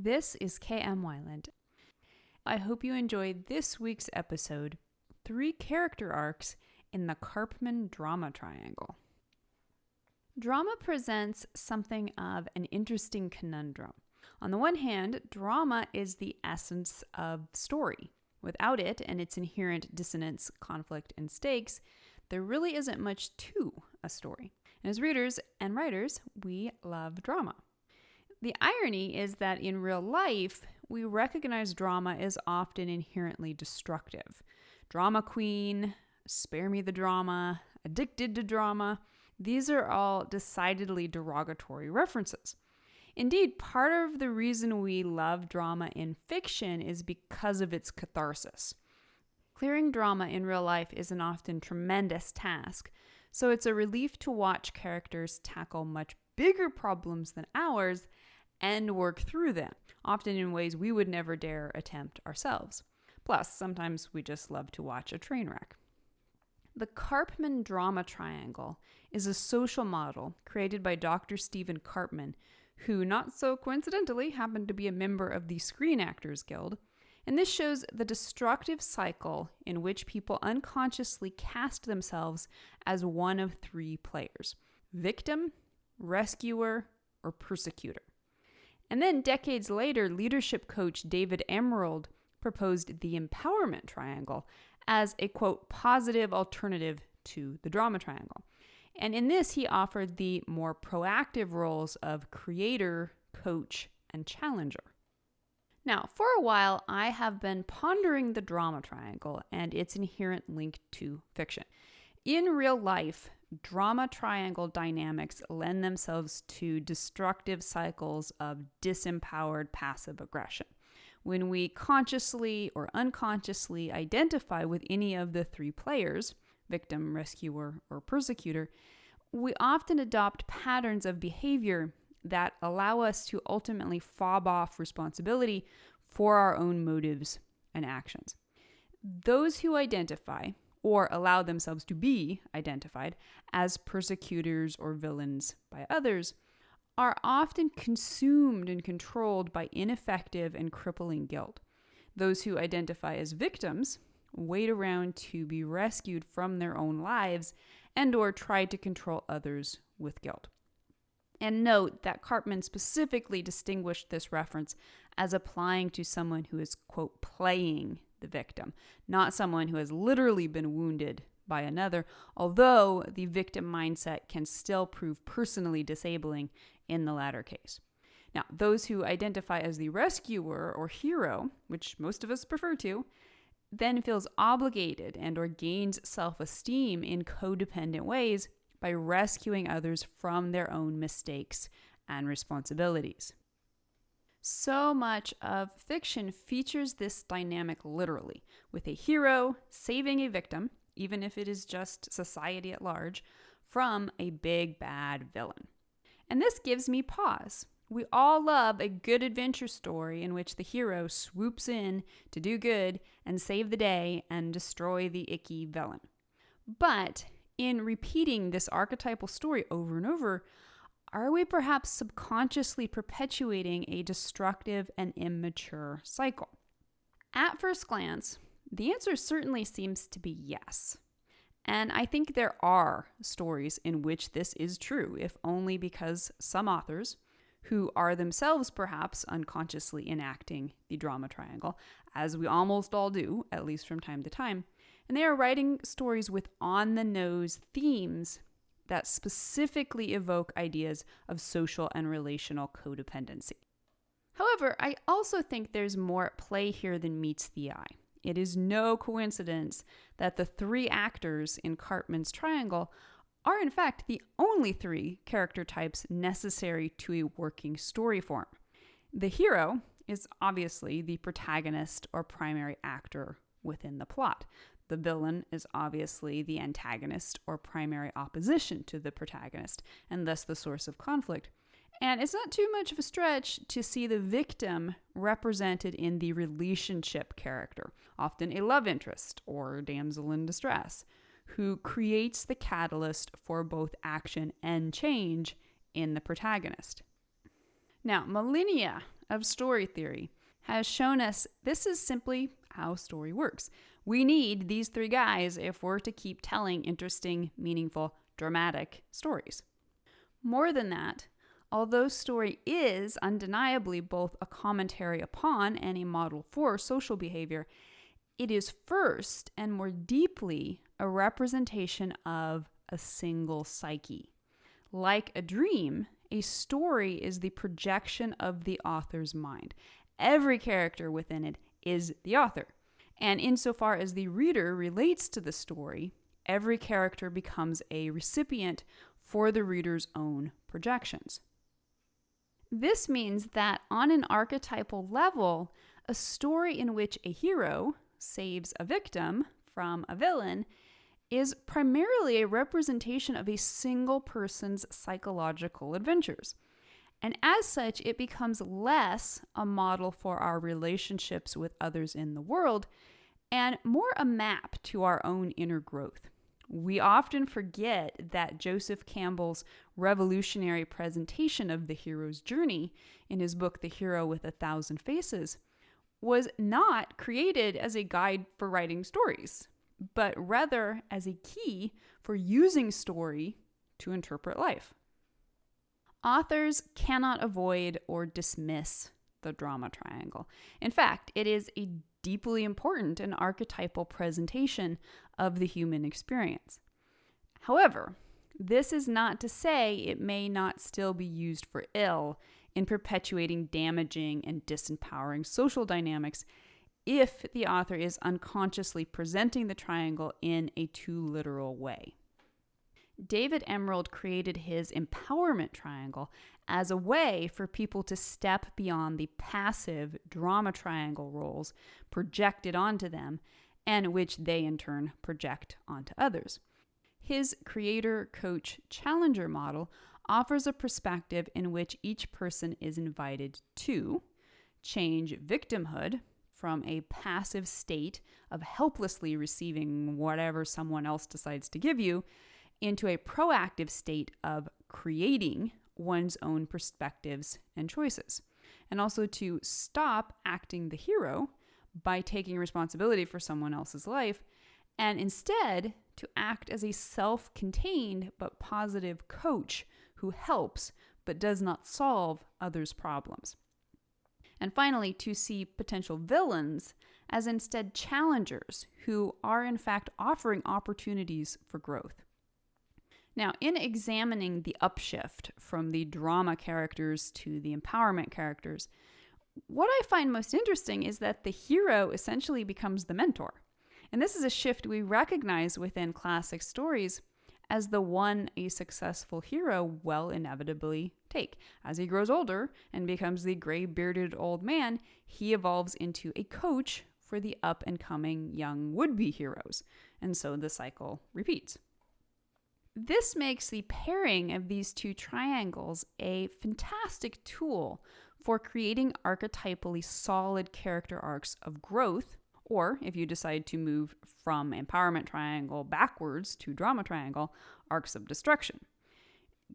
This is KM Wyland. I hope you enjoyed this week's episode, 3 Character Arcs in the Karpman Drama Triangle. Drama presents something of an interesting conundrum. On the one hand, drama is the essence of story. Without it and its inherent dissonance, conflict, and stakes, there really isn't much to a story. And as readers and writers, we love drama. The irony is that in real life, we recognize drama is often inherently destructive. Drama queen, spare me the drama, addicted to drama, these are all decidedly derogatory references. Indeed, part of the reason we love drama in fiction is because of its catharsis. Clearing drama in real life is an often tremendous task, so it's a relief to watch characters tackle much bigger problems than ours and work through them, often in ways we would never dare attempt ourselves. Plus, sometimes we just love to watch a train wreck. The Karpman Drama Triangle is a social model created by Dr. Stephen Karpman, who, not so coincidentally, happened to be a member of the Screen Actors Guild. And this shows the destructive cycle in which people unconsciously cast themselves as one of 3 players: victim, rescuer, or persecutor. And then decades later, leadership coach David Emerald proposed the Empowerment Triangle as a, quote, positive alternative to the Drama Triangle. And in this, he offered the more proactive roles of creator, coach, and challenger. Now, for a while, I have been pondering the Drama Triangle and its inherent link to fiction. In real life, drama triangle dynamics lend themselves to destructive cycles of disempowered passive aggression. When we consciously or unconsciously identify with any of the 3 players, victim, rescuer, or persecutor, we often adopt patterns of behavior that allow us to ultimately fob off responsibility for our own motives and actions. Those who identify or allow themselves to be identified as persecutors or villains by others are often consumed and controlled by ineffective and crippling guilt. Those who identify as victims wait around to be rescued from their own lives and or try to control others with guilt. And note that Karpman specifically distinguished this reference as applying to someone who is, quote, playing the victim, not someone who has literally been wounded by another, although the victim mindset can still prove personally disabling in the latter case. Now, those who identify as the rescuer or hero, which most of us prefer to, then feels obligated and or gains self-esteem in codependent ways by rescuing others from their own mistakes and responsibilities. So much of fiction features this dynamic literally, with a hero saving a victim, even if it is just society at large, from a big bad villain. And this gives me pause. We all love a good adventure story in which the hero swoops in to do good and save the day and destroy the icky villain. But in repeating this archetypal story over and over, are we perhaps subconsciously perpetuating a destructive and immature cycle? At first glance, the answer certainly seems to be yes. And I think there are stories in which this is true, if only because some authors, who are themselves perhaps unconsciously enacting the drama triangle, as we almost all do, at least from time to time, and they are writing stories with on-the-nose themes that specifically evoke ideas of social and relational codependency. However, I also think there's more at play here than meets the eye. It is no coincidence that the 3 actors in Karpman's triangle are in fact the only 3 character types necessary to a working story form. The hero is obviously the protagonist or primary actor within the plot. The villain is obviously the antagonist or primary opposition to the protagonist, and thus the source of conflict. And it's not too much of a stretch to see the victim represented in the relationship character, often a love interest or damsel in distress, who creates the catalyst for both action and change in the protagonist. Now, millennia of story theory has shown us this is simply how story works. We need these three guys if we're to keep telling interesting, meaningful, dramatic stories. More than that, although story is undeniably both a commentary upon and a model for social behavior, it is first and more deeply a representation of a single psyche. Like a dream, a story is the projection of the author's mind. Every character within it is the author. And insofar as the reader relates to the story, every character becomes a recipient for the reader's own projections. This means that on an archetypal level, a story in which a hero saves a victim from a villain is primarily a representation of a single person's psychological adventures. And as such, it becomes less a model for our relationships with others in the world and more a map to our own inner growth. We often forget that Joseph Campbell's revolutionary presentation of the hero's journey in his book, The Hero with a Thousand Faces, was not created as a guide for writing stories, but rather as a key for using story to interpret life. Authors cannot avoid or dismiss the drama triangle. In fact, it is a deeply important and archetypal presentation of the human experience. However, this is not to say it may not still be used for ill in perpetuating damaging and disempowering social dynamics if the author is unconsciously presenting the triangle in a too literal way. David Emerald created his empowerment triangle as a way for people to step beyond the passive drama triangle roles projected onto them and which they in turn project onto others. His creator, coach, challenger model offers a perspective in which each person is invited to change victimhood from a passive state of helplessly receiving whatever someone else decides to give you into a proactive state of creating one's own perspectives and choices. And also to stop acting the hero by taking responsibility for someone else's life, and instead to act as a self-contained but positive coach who helps but does not solve others' problems. And finally, to see potential villains as instead challengers who are in fact offering opportunities for growth. Now, in examining the upshift from the drama characters to the empowerment characters, what I find most interesting is that the hero essentially becomes the mentor. And this is a shift we recognize within classic stories as the one a successful hero will inevitably take. As he grows older and becomes the gray-bearded old man, he evolves into a coach for the up-and-coming young would-be heroes. And so the cycle repeats. This makes the pairing of these two triangles a fantastic tool for creating archetypally solid character arcs of growth, or if you decide to move from empowerment triangle backwards to drama triangle, arcs of destruction.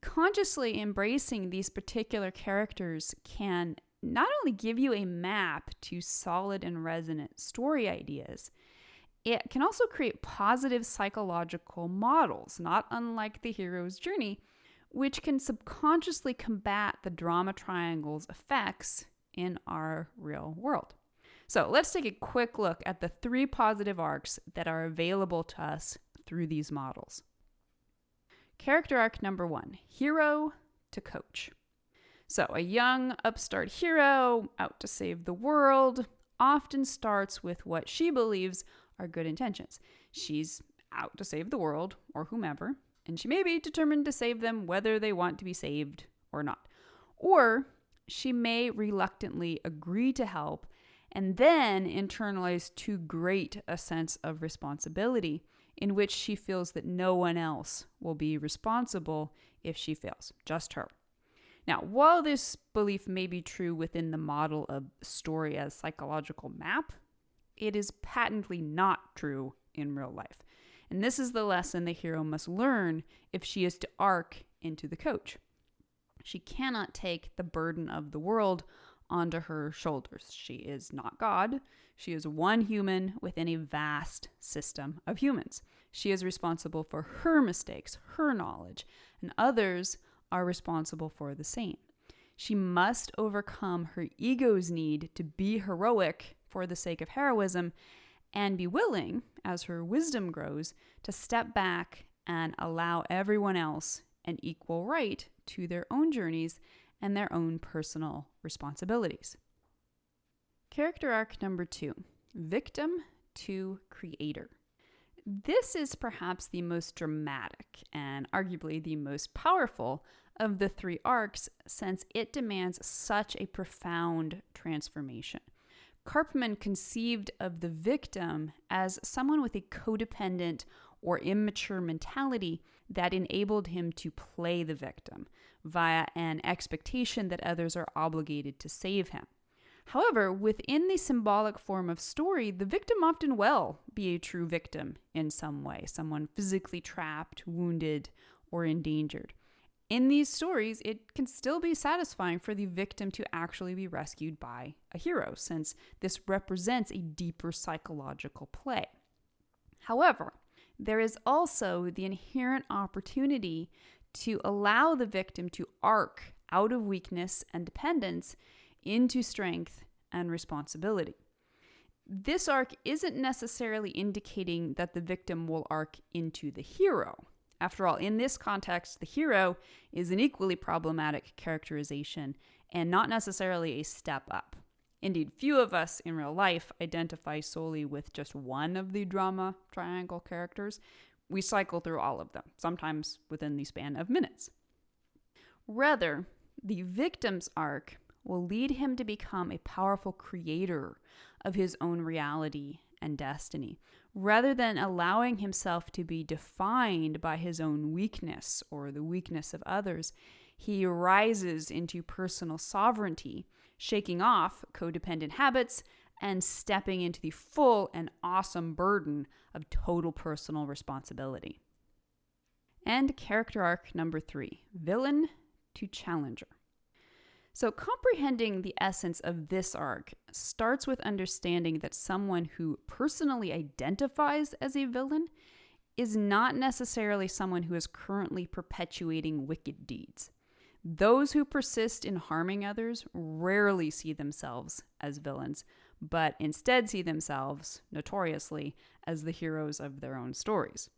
Consciously embracing these particular characters can not only give you a map to solid and resonant story ideas, it can also create positive psychological models, not unlike the hero's journey, which can subconsciously combat the drama triangle's effects in our real world. So let's take a quick look at the 3 positive arcs that are available to us through these models. Character arc number 1, hero to coach. So a young upstart hero out to save the world often starts with what she believes are good intentions. She's out to save the world or whomever, and she may be determined to save them whether they want to be saved or not. Or she may reluctantly agree to help and then internalize too great a sense of responsibility in which she feels that no one else will be responsible if she fails, just her. Now, while this belief may be true within the model of story as psychological map, it is patently not true in real life. And this is the lesson the hero must learn if she is to arc into the coach. She cannot take the burden of the world onto her shoulders. She is not God. She is one human within a vast system of humans. She is responsible for her mistakes, her knowledge, and others are responsible for the same. She must overcome her ego's need to be heroic for the sake of heroism and be willing, as her wisdom grows, to step back and allow everyone else an equal right to their own journeys and their own personal responsibilities. Character arc number 2, victim to creator. This is perhaps the most dramatic and arguably the most powerful of the 3 arcs, since it demands such a profound transformation. Karpman conceived of the victim as someone with a codependent or immature mentality that enabled him to play the victim via an expectation that others are obligated to save him. However, within the symbolic form of story, the victim often will be a true victim in some way, someone physically trapped, wounded, or endangered. In these stories, it can still be satisfying for the victim to actually be rescued by a hero, since this represents a deeper psychological play. However, there is also the inherent opportunity to allow the victim to arc out of weakness and dependence into strength and responsibility. This arc isn't necessarily indicating that the victim will arc into the hero. After all, in this context, the hero is an equally problematic characterization and not necessarily a step up. Indeed, few of us in real life identify solely with just one of the drama triangle characters. We cycle through all of them, sometimes within the span of minutes. Rather, the victim's arc will lead him to become a powerful creator of his own reality and destiny, rather than allowing himself to be defined by his own weakness or the weakness of others. He rises into personal sovereignty, shaking off codependent habits and stepping into the full and awesome burden of total personal responsibility. And character arc number 3, villain to challenger. So comprehending the essence of this arc starts with understanding that someone who personally identifies as a villain is not necessarily someone who is currently perpetuating wicked deeds. Those who persist in harming others rarely see themselves as villains, but instead see themselves, notoriously, as the heroes of their own stories.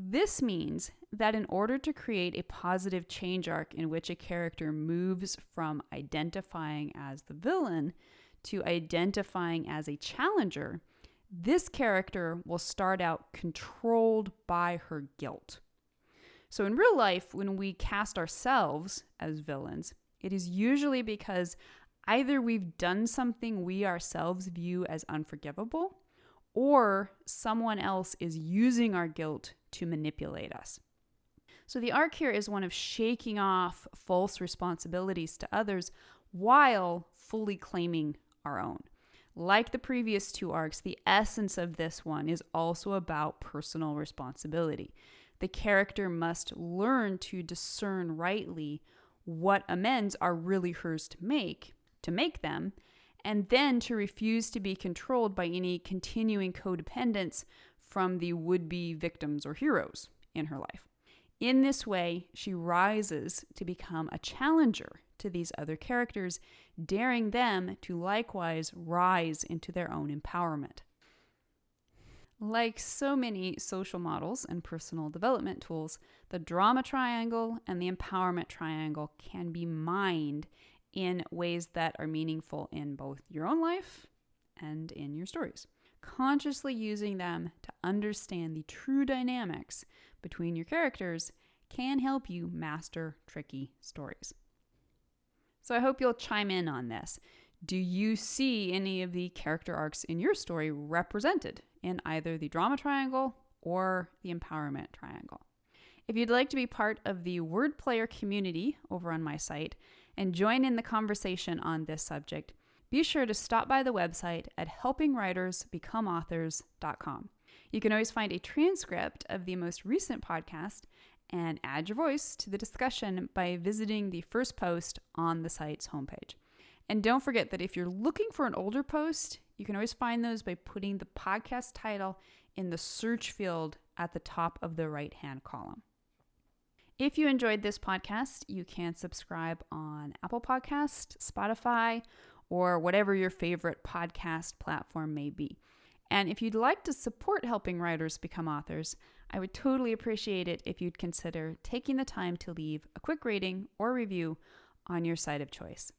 This means that in order to create a positive change arc in which a character moves from identifying as the villain to identifying as a challenger, this character will start out controlled by her guilt. So in real life, when we cast ourselves as villains, it is usually because either we've done something we ourselves view as unforgivable, or someone else is using our guilt to manipulate us. So the arc here is one of shaking off false responsibilities to others while fully claiming our own. Like the previous 2 arcs, the essence of this one is also about personal responsibility. The character must learn to discern rightly what amends are really hers to make them, and then to refuse to be controlled by any continuing codependence from the would-be victims or heroes in her life. In this way, she rises to become a challenger to these other characters, daring them to likewise rise into their own empowerment. Like so many social models and personal development tools, the drama triangle and the empowerment triangle can be mined in ways that are meaningful in both your own life and in your stories. Consciously using them to understand the true dynamics between your characters can help you master tricky stories. So I hope you'll chime in on this. Do you see any of the character arcs in your story represented in either the drama triangle or the empowerment triangle? If you'd like to be part of the word player community over on my site and join in the conversation on this subject, be sure to stop by the website at helpingwritersbecomeauthors.com. You can always find a transcript of the most recent podcast and add your voice to the discussion by visiting the first post on the site's homepage. And don't forget that if you're looking for an older post, you can always find those by putting the podcast title in the search field at the top of the right-hand column. If you enjoyed this podcast, you can subscribe on Apple Podcast, Spotify, or whatever your favorite podcast platform may be. And if you'd like to support helping writers become authors, I would totally appreciate it if you'd consider taking the time to leave a quick rating or review on your site of choice.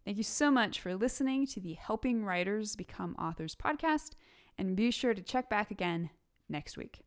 Thank you so much for listening to the Helping Writers Become Authors podcast, and be sure to check back again next week.